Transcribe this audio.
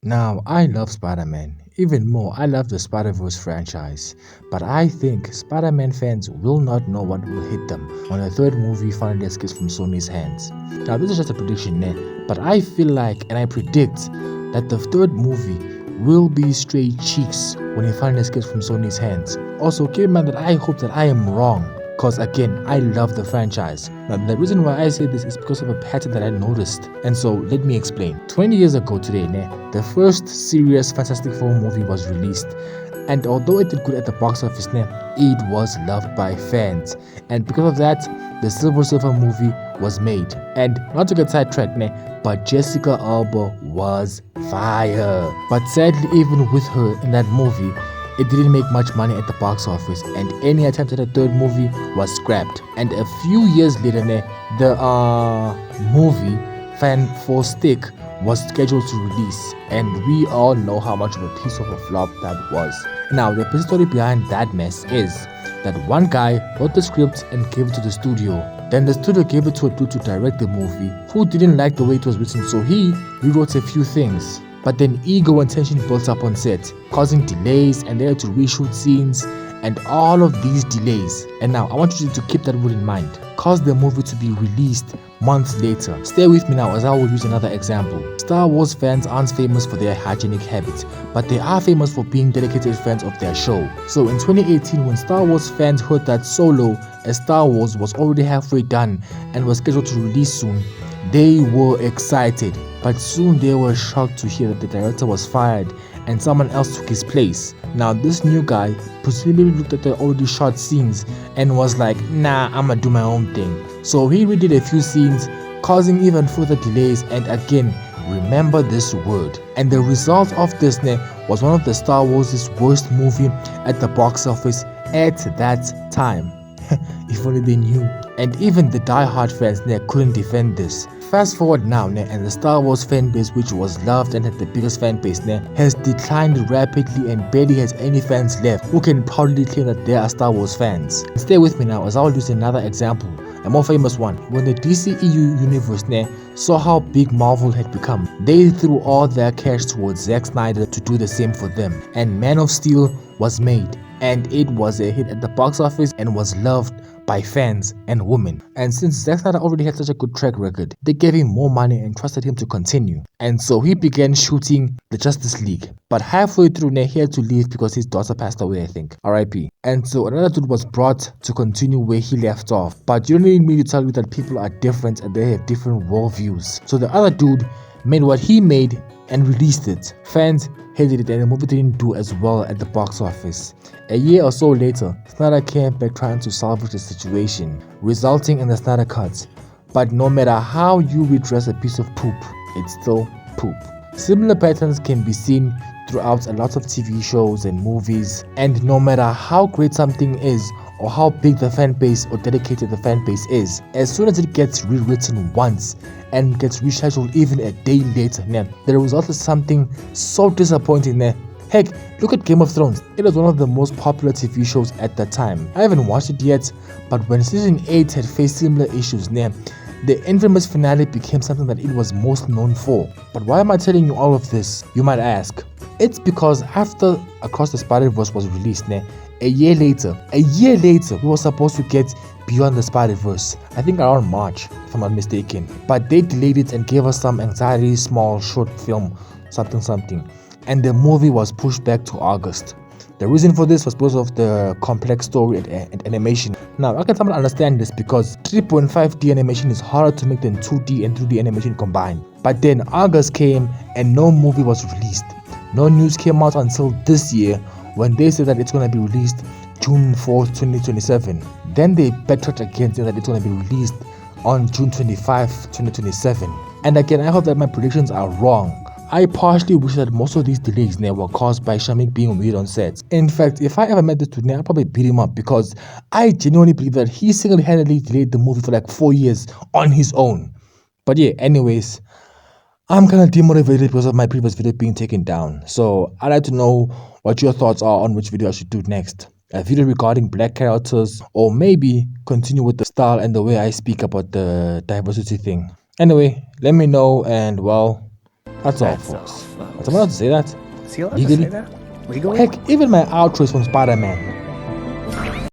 Now, I love Spider-Man. Even more, I love the Spider-Verse franchise. But I think Spider-Man fans will not know what will hit them when the third movie finally escapes from Sony's hands. Now, this is just a prediction, but I feel like and I predict that the third movie will be straight cheeks when it finally escapes from Sony's hands. Also, keep in mind that I hope that I am wrong. Because again, I love the franchise. Now, the reason why I say this is because of a pattern that I noticed. And so, let me explain. 20 years ago today, the first serious Fantastic Four movie was released. And although it did good at the box office, it was loved by fans. And because of that, the Silver Surfer movie was made. And not to get sidetracked, but Jessica Alba was fire. But sadly, even with her in that movie, it didn't make much money at the box office, and any attempt at a third movie was scrapped. And a few years later, the movie Fan4Stick was scheduled to release, and we all know how much of a piece of a flop that was. Now, the story behind that mess is that one guy wrote the script and gave it to the studio. Then the studio gave it to a dude to direct the movie who didn't like the way it was written, so he rewrote a few things. But then ego and tension built up on set, causing delays, and they had to reshoot scenes and all of these delays. And now I want you to keep that word in mind. Caused the movie to be released months later. Stay with me now as I will use another example. Star Wars fans aren't famous for their hygienic habits, but they are famous for being dedicated fans of their show. So in 2018, when Star Wars fans heard that Solo, a Star Wars, was already halfway done and was scheduled to release soon, they were excited. But soon they were shocked to hear that the director was fired and someone else took his place. Now this new guy presumably looked at the already shot scenes and was like, nah, I'ma do my own thing. So he redid a few scenes, causing even further delays, and again, remember this word. And the result of this was one of the Star Wars' worst movie at the box office at that time. If only they knew. And even the die-hard fans couldn't defend this. Fast forward now, and the Star Wars fan base, which was loved and had the biggest fan base, has declined rapidly and barely has any fans left who can proudly claim that they are Star Wars fans. Stay with me now as I will use another example, a more famous one. When the DCEU universe saw how big Marvel had become, they threw all their cash towards Zack Snyder to do the same for them, and Man of Steel was made. And it was a hit at the box office and was loved by fans and women. And since Zack Snyder already had such a good track record, they gave him more money and trusted him to continue. And so he began shooting the Justice League. But halfway through, he had to leave because his daughter passed away, I think. RIP. And so another dude was brought to continue where he left off. But you don't need me to tell you that people are different and they have different worldviews. So the other dude made what he made and released it. Fans hated it and the movie didn't do as well at the box office. A year or so later, Snyder came back trying to salvage the situation, resulting in the Snyder Cut. But no matter how you redress a piece of poop, it's still poop. Similar patterns can be seen throughout a lot of TV shows and movies, and no matter how great something is or how big the fan base or dedicated the fan base is, as soon as it gets rewritten once and gets rescheduled even a day later, the result is something so disappointing. Heck, look at Game of Thrones. It was one of the most popular TV shows at the time. I haven't watched it yet, but when season 8 had faced similar issues, the infamous finale became something that it was most known for. But why am I telling you all of this, you might ask? It's because after Across the Spider-Verse was released, a year later, we were supposed to get Beyond the Spider-Verse, I think around March, if I'm not mistaken. But they delayed it and gave us some anxiety small short film, something. And the movie was pushed back to August. The reason for this was because of the complex story and animation. Now, I can somewhat understand this because 3.5D animation is harder to make than 2D and 3D animation combined. But then August came and no movie was released. No news came out until this year when they said that it's going to be released June 4th, 2027. Then they backtracked again saying that it's going to be released on June 25th, 2027. And again, I hope that my predictions are wrong. I partially wish that most of these delays were caused by Shamik being weird on set. In fact, if I ever met this dude, I'd probably beat him up because I genuinely believe that he single-handedly delayed the movie for like 4 years on his own. But yeah, anyways, I'm kind of demotivated because of my previous video being taken down. So I'd like to know what your thoughts are on which video I should do next. A video regarding black characters, or maybe continue with the style and the way I speak about the diversity thing. Anyway, let me know, and well, That's all, folks. But I'm allowed to say that. Is he allowed Legally? to say that? Legally? Heck, even my outro is from Spider-Man.